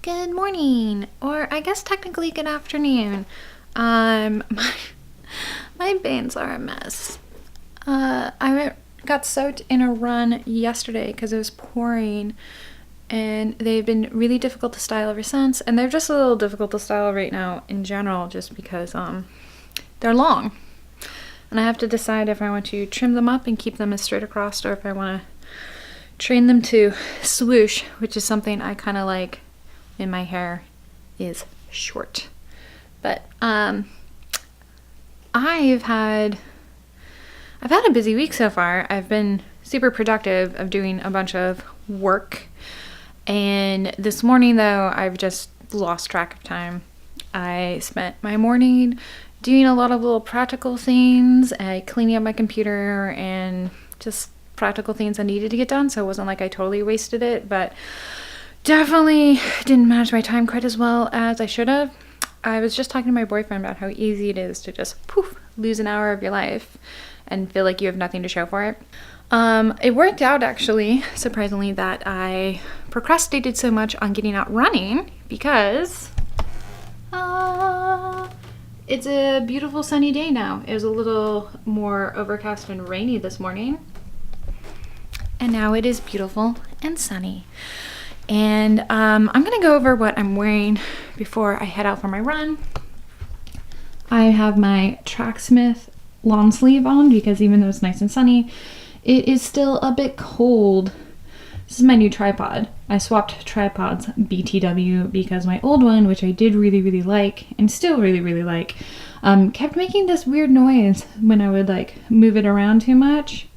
Good morning, or I guess technically good afternoon. My bangs are a mess. I got soaked in a run yesterday because it was pouring, and they've been really difficult to style ever since. And they're just a little difficult to style right now in general, just because they're long, and I have to decide if I want to trim them up and keep them as straight across, or if I want to train them to swoosh, which is something I kind of like when my hair is short. But I've had a busy week so far. I've been super productive of doing a bunch of work, and this morning though I've just lost track of time. I spent my morning doing a lot of little practical things, cleaning up my computer and just practical things I needed to get done, so it wasn't like I totally wasted it, but definitely didn't manage my time quite as well as I should have. I was just talking to my boyfriend about how easy it is to just lose an hour of your life and feel like you have nothing to show for it. It worked out, actually, surprisingly, that I procrastinated so much on getting out running because it's a beautiful sunny day now. It was a little more overcast and rainy this morning, and now it is beautiful and sunny. And I'm gonna go over what I'm wearing before I head out for my run. I have my Tracksmith long sleeve on because even though it's nice and sunny, it is still a bit cold. This is my new tripod. I swapped tripods, BTW, because my old one, which I did really like and still really like, kept making this weird noise when I would like move it around too much,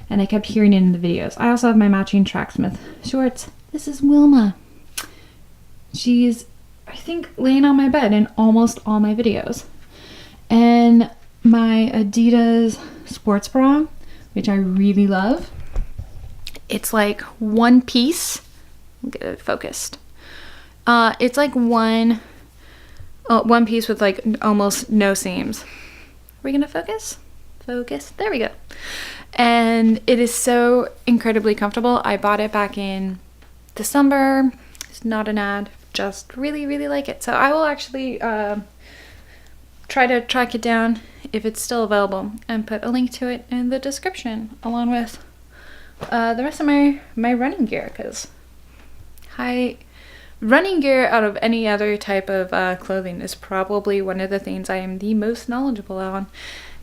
and I kept hearing it in the videos. I also have my matching Tracksmith shorts. This is Wilma. She's, I think, laying on my bed in almost all my videos. And my Adidas sports bra, which I really love. It's like one piece. I'll get it focused. It's like one piece with like almost no seams. Are we gonna focus? Focus. There we go. And it is so incredibly comfortable. I bought it back in December. It's not an ad, just really like it. So I will actually try to track it down if it's still available and put a link to it in the description, along with the rest of my running gear, because running gear out of any other type of clothing is probably one of the things I am the most knowledgeable on.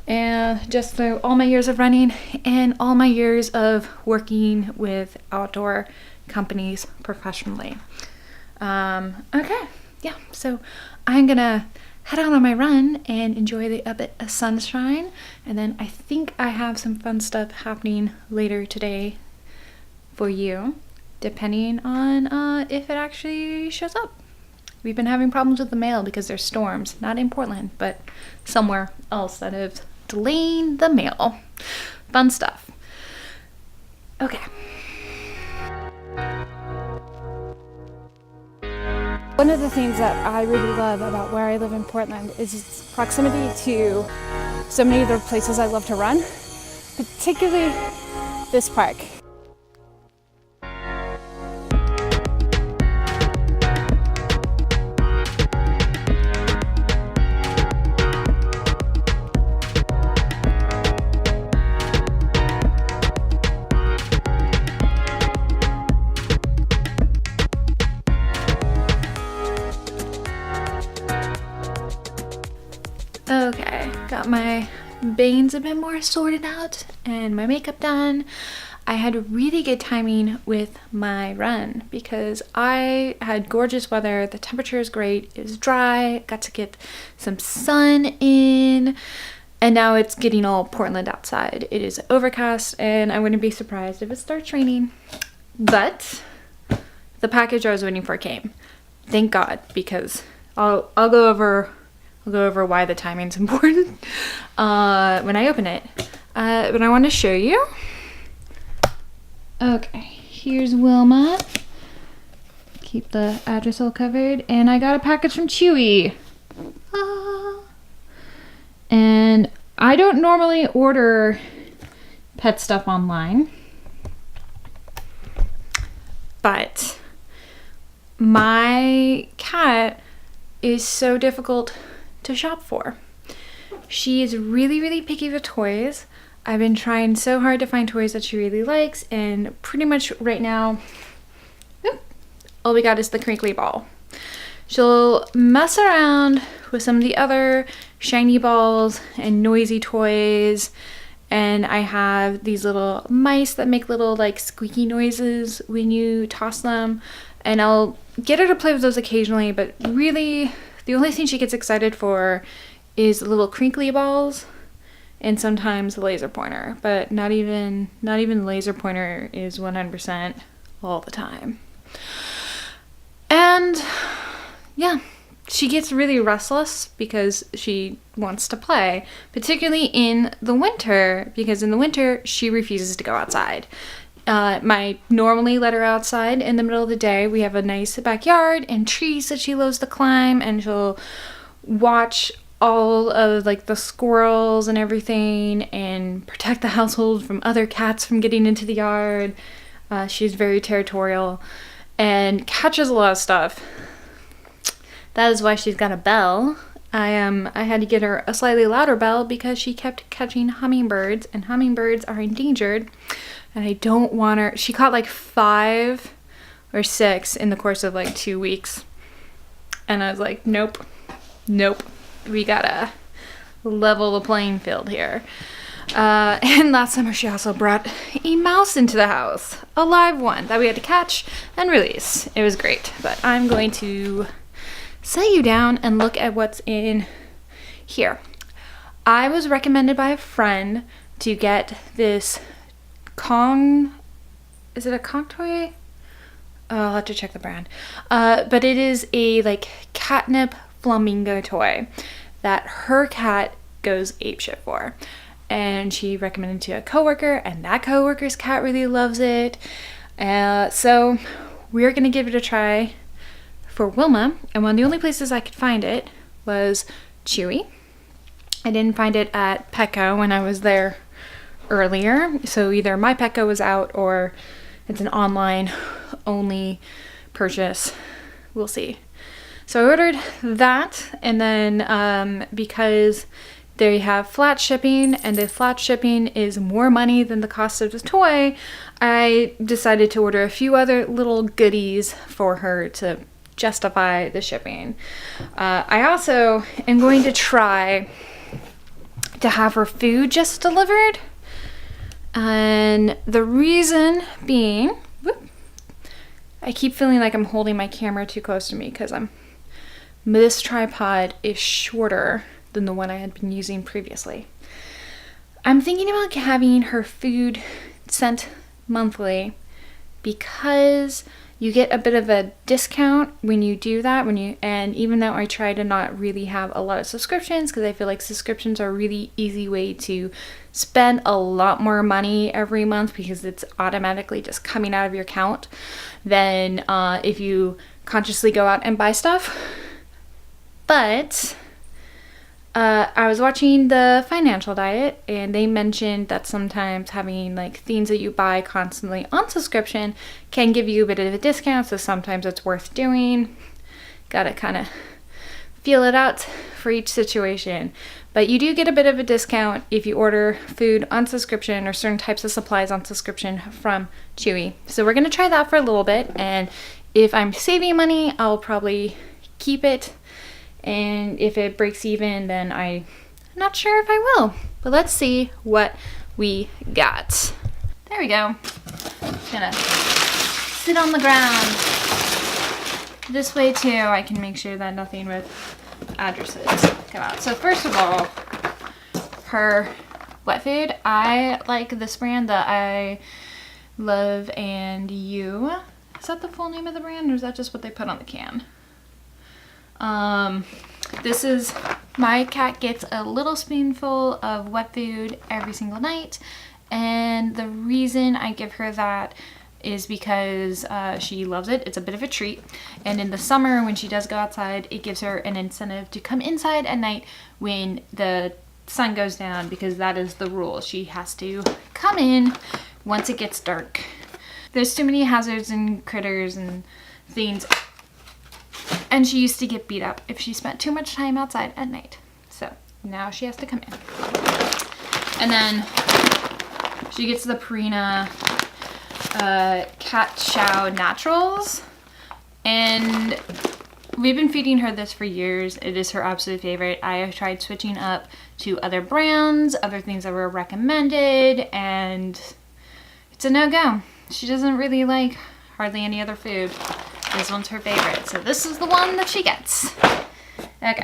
And just through all my years of running and all my years of working with outdoor companies professionally. Okay, yeah, so I'm gonna head out on my run and enjoy a bit of sunshine, and then I think I have some fun stuff happening later today for you, depending on if it actually shows up. We've been having problems with the mail because there's storms, not in Portland, but somewhere else that have delayed the mail. Fun stuff. Okay. One of the things that I really love about where I live in Portland is its proximity to so many of the places I love to run, particularly this park. Okay, got my bangs a bit more sorted out and my makeup done. I had really good timing with my run because I had gorgeous weather. The temperature is great. It was dry. Got to get some sun in, and now it's getting all Portland outside. It is overcast, and I wouldn't be surprised if it starts raining. But the package I was waiting for came. Thank God, because I'll go over why the timing's important when I open it. But I want to show you. Okay, here's Wilma. Keep the address all covered. And I got a package from Chewy. And I don't normally order pet stuff online, but my cat is so difficult to shop for. She is really, really picky with toys. I've been trying so hard to find toys that she really likes, and pretty much right now, all we got is the crinkly ball. She'll mess around with some of the other shiny balls and noisy toys, and I have these little mice that make little like squeaky noises when you toss them, and I'll get her to play with those occasionally, but really the only thing she gets excited for is the little crinkly balls and sometimes the laser pointer, but not even the laser pointer is 100% all the time. And yeah, she gets really restless because she wants to play, particularly in the winter, because in the winter she refuses to go outside. I normally let her outside in the middle of the day. We have a nice backyard and trees that she loves to climb, and she'll watch all of like the squirrels and everything and protect the household from other cats from getting into the yard. She's very territorial and catches a lot of stuff. That is why she's got a bell. I had to get her a slightly louder bell because she kept catching hummingbirds, and hummingbirds are endangered, and I don't want her. She caught like 5 or 6 in the course of like 2 weeks, and I was like, nope, we gotta level the playing field here. And last summer she also brought a mouse into the house, a live one that we had to catch and release. It was great, but I'm going to set you down and look at what's in here. I was recommended by a friend to get this is it a Kong toy? I'll have to check the brand. But it is a like catnip flamingo toy that her cat goes apeshit for. And she recommended it to a coworker, and that coworker's cat really loves it. So we're gonna give it a try for Wilma, and one of the only places I could find it was Chewy. I didn't find it at Petco when I was there earlier, so either my Petco was out or it's an online only purchase. We'll see. So I ordered that, and then because they have flat shipping, and the flat shipping is more money than the cost of the toy, I decided to order a few other little goodies for her to justify the shipping. I also am going to try to have her food just delivered, and the reason being, I keep feeling like I'm holding my camera too close to me because this tripod is shorter than the one I had been using previously. I'm thinking about having her food sent monthly because you get a bit of a discount when you do that, and even though I try to not really have a lot of subscriptions because I feel like subscriptions are a really easy way to spend a lot more money every month because it's automatically just coming out of your account than if you consciously go out and buy stuff. But I was watching The Financial Diet, and they mentioned that sometimes having like things that you buy constantly on subscription can give you a bit of a discount, so sometimes it's worth doing. Gotta kind of feel it out for each situation. But you do get a bit of a discount if you order food on subscription or certain types of supplies on subscription from Chewy. So we're gonna try that for a little bit, and if I'm saving money, I'll probably keep it. And if it breaks even, then I'm not sure if I will. But let's see what we got. There we go. Just gonna sit on the ground. This way too, I can make sure that nothing with addresses come out. So first of all, her wet food. I like this brand, that I love and you. Is that the full name of the brand, or is that just what they put on the can? This is, my cat gets a little spoonful of wet food every single night, and the reason I give her that is because she loves it. It's a bit of a treat, and in the summer when she does go outside, it gives her an incentive to come inside at night when the sun goes down, because that is the rule. She has to come in once it gets dark. There's too many hazards and critters and things And she used to get beat up if she spent too much time outside at night. So now she has to come in. And then she gets the Purina Cat Chow Naturals. And we've been feeding her this for years. It is her absolute favorite. I have tried switching up to other brands, other things that were recommended, and it's a no-go. She doesn't really like hardly any other food. This one's her favorite, so this is the one that she gets. Okay.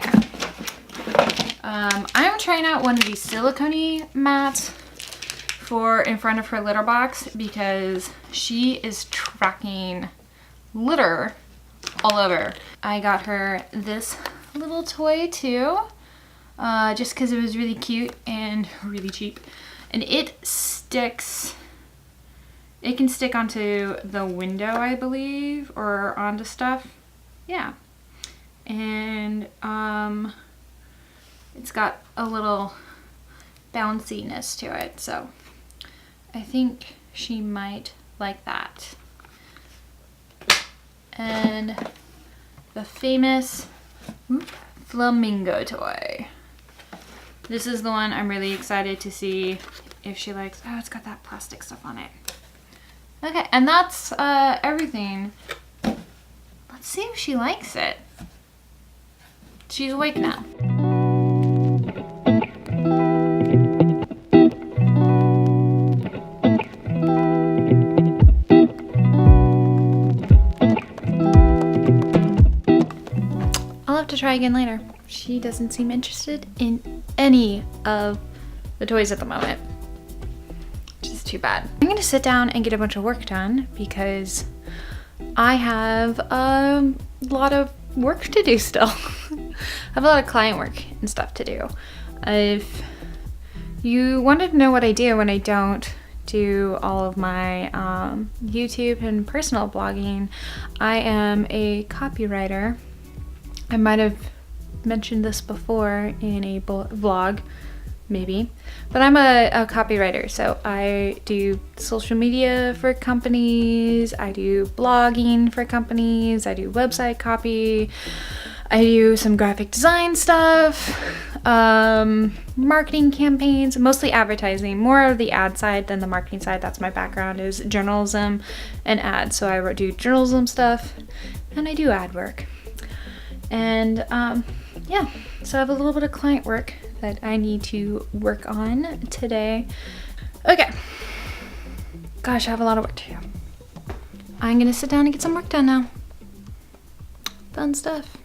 I'm trying out one of these silicone mats for in front of her litter box because she is tracking litter all over. I got her this little toy too, just because it was really cute and really cheap. And it sticks, it can stick onto the window, I believe, or onto stuff. Yeah. And it's got a little bounciness to it, so I think she might like that. And the famous flamingo toy. This is the one I'm really excited to see if she likes. Oh, it's got that plastic stuff on it. Okay, and that's everything. Let's see if she likes it. She's awake now. I'll have to try again later. She doesn't seem interested in any of the toys at the moment, which is too bad. I'm gonna sit down and get a bunch of work done because I have a lot of work to do still. I have a lot of client work and stuff to do. If you wanted to know what I do when I don't do all of my YouTube and personal blogging, I am a copywriter. I might have mentioned this before in a vlog, maybe, but I'm a copywriter, so I do social media for companies, I do blogging for companies, I do website copy, I do some graphic design stuff, marketing campaigns, mostly advertising, more of the ad side than the marketing side. That's my background, is journalism and ads, so I do journalism stuff and I do ad work. And yeah, so I have a little bit of client work that I need to work on today. Okay. Gosh, I have a lot of work to do. I'm gonna sit down and get some work done now. Fun stuff.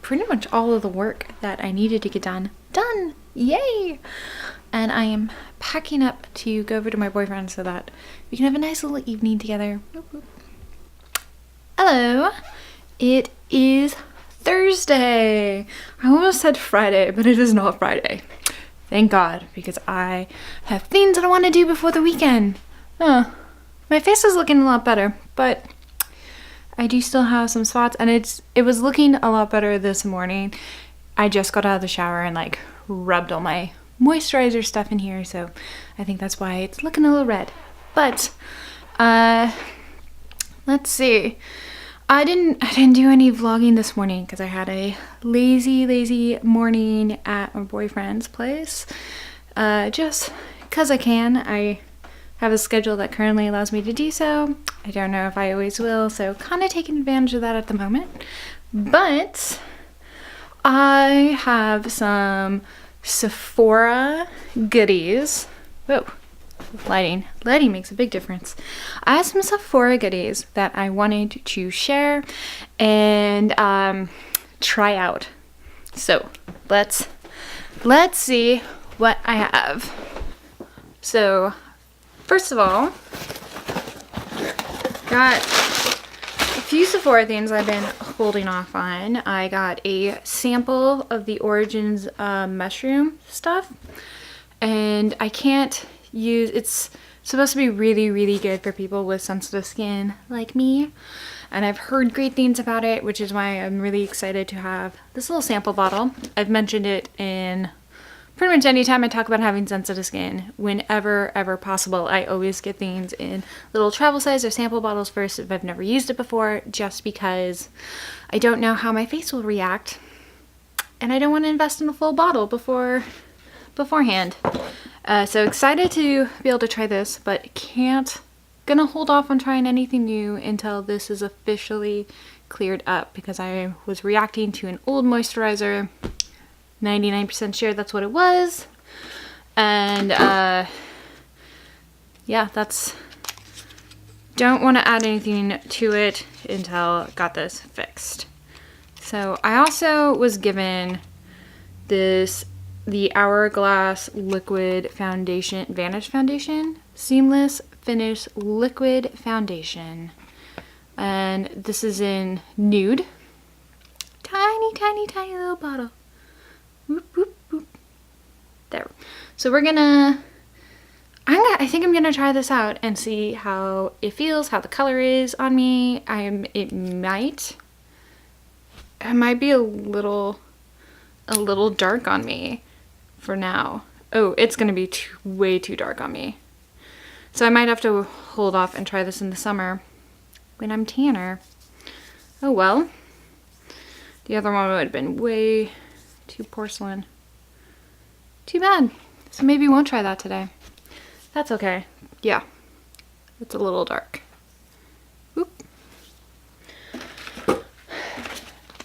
Pretty much all of the work that I needed to get done. Yay! And I am packing up to go over to my boyfriend so that we can have a nice little evening together. Hello! It is Thursday! I almost said Friday, but it is not Friday. Thank God, because I have things that I want to do before the weekend. My face is looking a lot better, but I do still have some spots, and it was looking a lot better this morning. I just got out of the shower and like rubbed all my moisturizer stuff in here, so I think that's why it's looking a little red. But let's see. I didn't do any vlogging this morning because I had a lazy morning at my boyfriend's place. Just because I can. I have a schedule that currently allows me to do so. I don't know if I always will, so kind of taking advantage of that at the moment. But I have some Sephora goodies. Whoa, Lighting makes a big difference. I have some Sephora goodies that I wanted to share and try out. So let's see what I have. So first of all, got a few Sephora things I've been holding off on. I got a sample of the Origins mushroom stuff, and I can't use, it's supposed to be really, really good for people with sensitive skin like me, and I've heard great things about it, which is why I'm really excited to have this little sample bottle. I've mentioned it in pretty much any time I talk about having sensitive skin. Whenever ever possible, I always get things in little travel size or sample bottles first if I've never used it before, just because I don't know how my face will react, and I don't want to invest in a full bottle beforehand. So excited to be able to try this, but gonna hold off on trying anything new until this is officially cleared up, because I was reacting to an old moisturizer, 99% sure that's what it was, and yeah, don't want to add anything to it until I got this fixed. So I also was given the Hourglass Liquid Foundation, Vanish Foundation, Seamless Finish Liquid Foundation. And this is in nude. Tiny, tiny, tiny little bottle. Whoop, whoop, whoop. There. So I think I'm gonna try this out and see how it feels, how the color is on me. It might be a little dark on me for now. Oh, it's gonna be way too dark on me. So I might have to hold off and try this in the summer when I'm tanner. Oh well. The other one would have been way too porcelain. Too bad. So maybe we won't try that today. That's okay. Yeah, it's a little dark. Oop.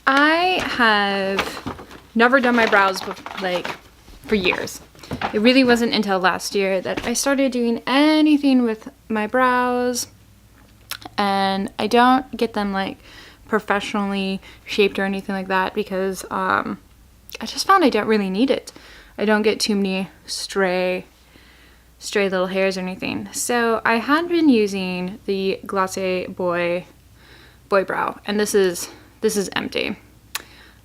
I have never done my brows for years. It really wasn't until last year that I started doing anything with my brows, and I don't get them like professionally shaped or anything like that because I just found I don't really need it. I don't get too many stray little hairs or anything. So I had been using the Glossier Boy Brow, and this is empty.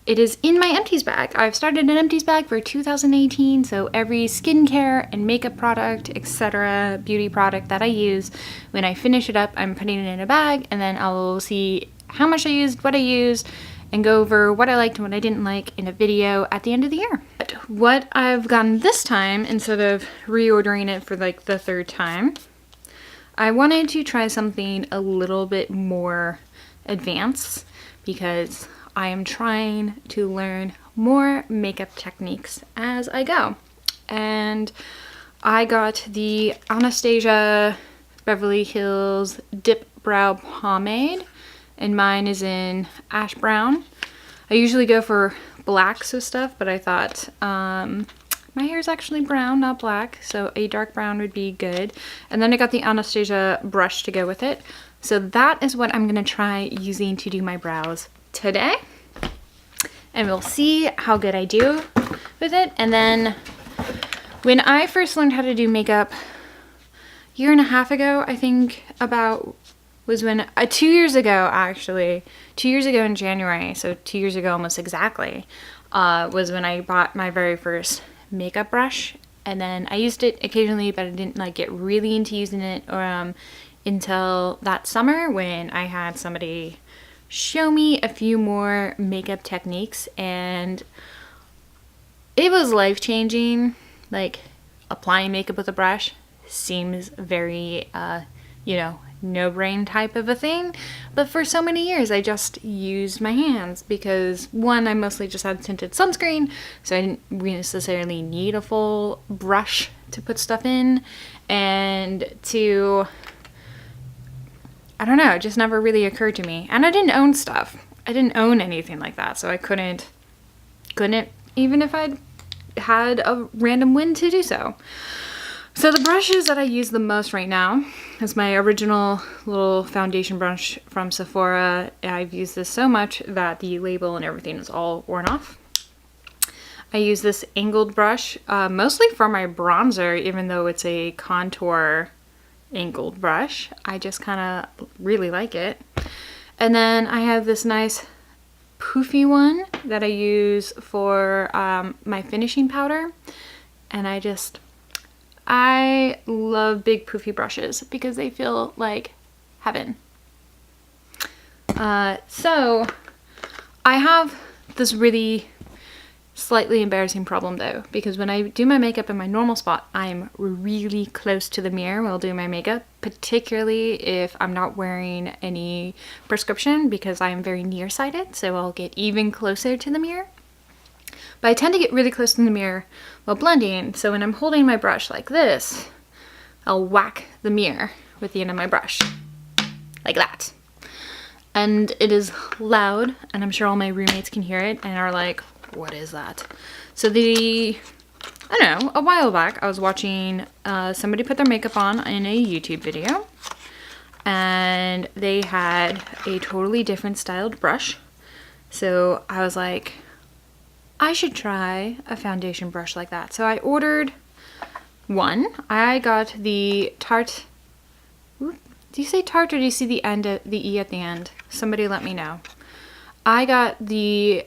It is in my empties bag. I've started an empties bag for 2018, so every skincare and makeup product, etc., beauty product that I use, when I finish it up, I'm putting it in a bag, and then I'll see how much I used, what I used, and go over what I liked and what I didn't like in a video at the end of the year. But what I've gotten this time, instead of reordering it for like the third time, I wanted to try something a little bit more advanced because I am trying to learn more makeup techniques as I go. And I got the Anastasia Beverly Hills Dip Brow Pomade, and mine is in ash brown. I usually go for blacks with stuff, but I thought my hair is actually brown, not black, so a dark brown would be good. And then I got the Anastasia brush to go with it. So that is what I'm gonna try using to do my brows today, and we'll see how good I do with it. And then when I first learned how to do makeup a year and a half ago, I think was when 2 years ago, actually 2 years ago in January, so 2 years ago almost exactly, was when I bought my very first makeup brush. And then I used it occasionally, but I didn't like get really into using it until that summer when I had somebody show me a few more makeup techniques, and it was life-changing. Like, applying makeup with a brush seems very no-brain type of a thing, but for so many years I just used my hands because, one, I mostly just had tinted sunscreen, so I didn't necessarily need a full brush to put stuff in, and two, I don't know, it just never really occurred to me. And I didn't own stuff. I didn't own anything like that, so I couldn't, even if I'd had a random win to do so. So the brushes that I use the most right now is my original little foundation brush from Sephora. I've used this so much that the label and everything is all worn off. I use this angled brush mostly for my bronzer, even though it's a contour angled brush. I just kind of really like it. And then I have this nice poofy one that I use for my finishing powder. And I love big poofy brushes because they feel like heaven. So I have this really slightly embarrassing problem though, because when I do my makeup in my normal spot, I'm really close to the mirror while doing my makeup, particularly if I'm not wearing any prescription, because I am very nearsighted, so I'll get even closer to the mirror. But I tend to get really close to the mirror while blending, so when I'm holding my brush like this, I'll whack the mirror with the end of my brush, like that. And it is loud, and I'm sure all my roommates can hear it and are like, what is that? So I don't know, a while back I was watching somebody put their makeup on in a YouTube video, and they had a totally different styled brush. So I was like, I should try a foundation brush like that. So I ordered one. I got the Tarte. Do you say Tarte or do you see the end, the E at the end? Somebody let me know. I got the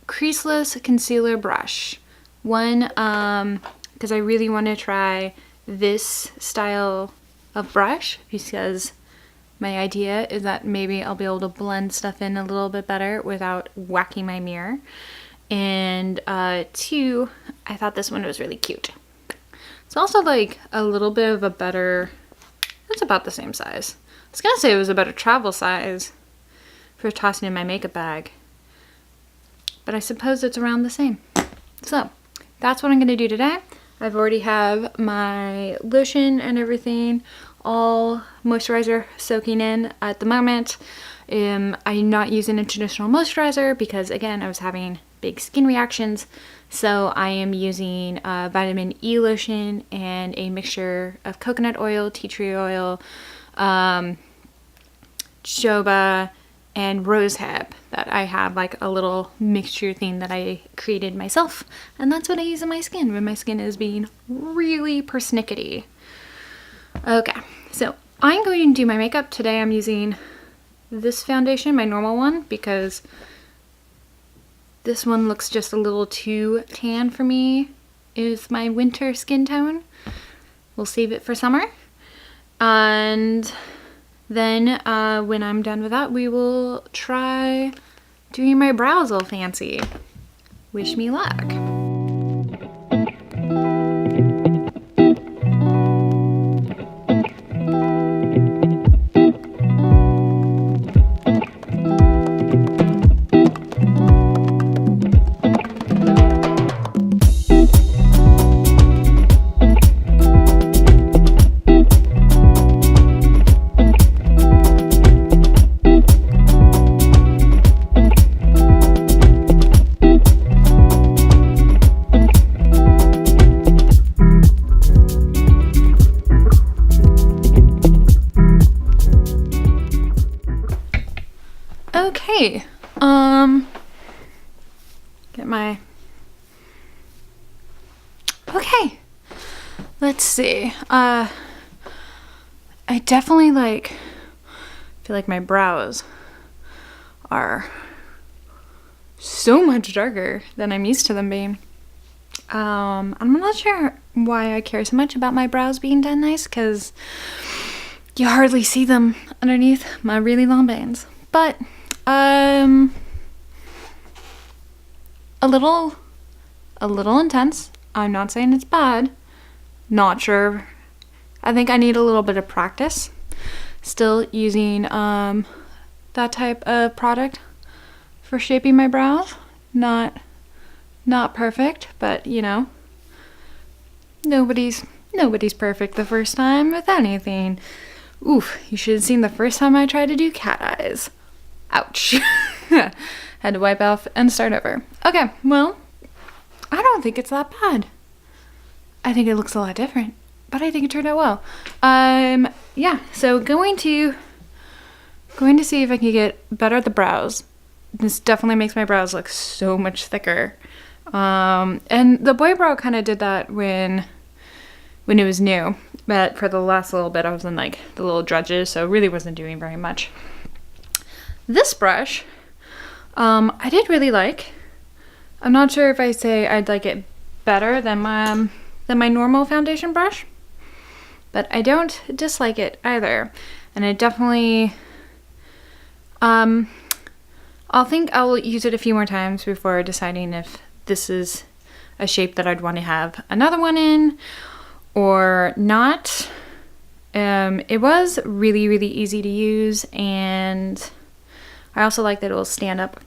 creaseless concealer brush. One, because I really want to try this style of brush, because my idea is that maybe I'll be able to blend stuff in a little bit better without whacking my mirror. And two, I thought this one was really cute. It's also like a little bit of a better, it's about the same size. I was gonna say it was a better travel size for tossing in my makeup bag, but I suppose it's around the same. So that's what I'm gonna do today. I've already have my lotion and everything, all moisturizer soaking in at the moment. I'm not using a traditional moisturizer because, again, I was having big skin reactions. So I am using vitamin E lotion and a mixture of coconut oil, tea tree oil, jojoba, and rosehip that I have like a little mixture thing that I created myself. And that's what I use on my skin when my skin is being really persnickety. Okay, so I'm going to do my makeup. Today I'm using this foundation, my normal one, because this one looks just a little too tan for me. Is my winter skin tone. We'll save it for summer. And then when I'm done with that, we will try doing my brows all fancy. Wish me luck. Okay, get my, okay, let's see, I definitely feel like my brows are so much darker than I'm used to them being. I'm not sure why I care so much about my brows being done nice, because you hardly see them underneath my really long bangs, but a little intense. I'm not saying it's bad. Not sure. I think I need a little bit of practice. Still using that type of product for shaping my brows. Not perfect, but you know, nobody's perfect the first time with anything. Oof, you should have seen the first time I tried to do cat eyes. Ouch. Had to wipe off and start over. Okay, well, I don't think it's that bad. I think it looks a lot different but I think it turned out well. Yeah, so going to see if I can get better at the brows. This definitely makes my brows look so much thicker. And the boy brow kind of did that when it was new, but for the last little bit I was in like the little dredges, so it really wasn't doing very much. This brush, I did really like. I'm not sure if I say I'd like it better than my normal foundation brush, but I don't dislike it either. And I definitely, I'll think I'll use it a few more times before deciding if this is a shape that I'd want to have another one in or not. It was really, really easy to use, and I also like that it will stand up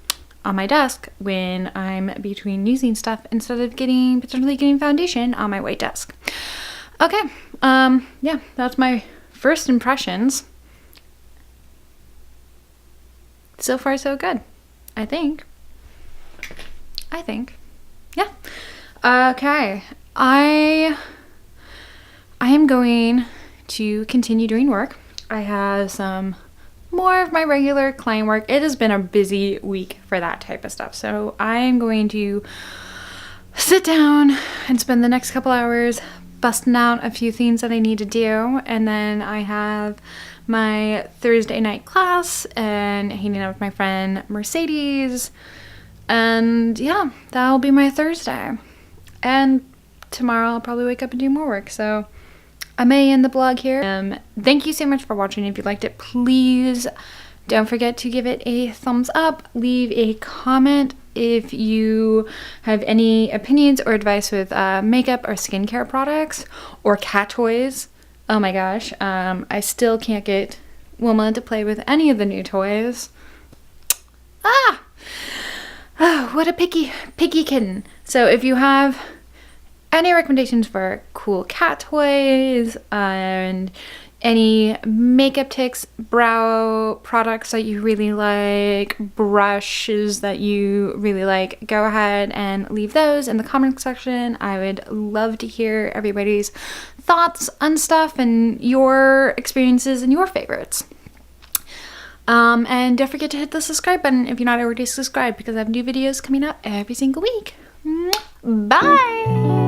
on my desk when I'm between using stuff instead of potentially getting foundation on my white desk. Okay, yeah, that's my first impressions. So far, so good, I think. Yeah. Okay, I am going to continue doing work. I have some more of my regular client work. It has been a busy week for that type of stuff, so I'm going to sit down and spend the next couple hours busting out a few things that I need to do, and then I have my Thursday night class and hanging out with my friend Mercedes, and yeah, that'll be my Thursday. And tomorrow I'll probably wake up and do more work, so I may end the blog here. Thank you so much for watching. If you liked it, please don't forget to give it a thumbs up. Leave a comment if you have any opinions or advice with makeup or skincare products or cat toys. Oh my gosh, I still can't get Wilma to play with any of the new toys. Ah! Oh, what a picky kitten. So if you have any recommendations for cool cat toys and any makeup tips, brow products that you really like, brushes that you really like, go ahead and leave those in the comment section. I would love to hear everybody's thoughts on stuff and your experiences and your favorites. And don't forget to hit the subscribe button if you're not already subscribed, because I have new videos coming up every single week. Bye!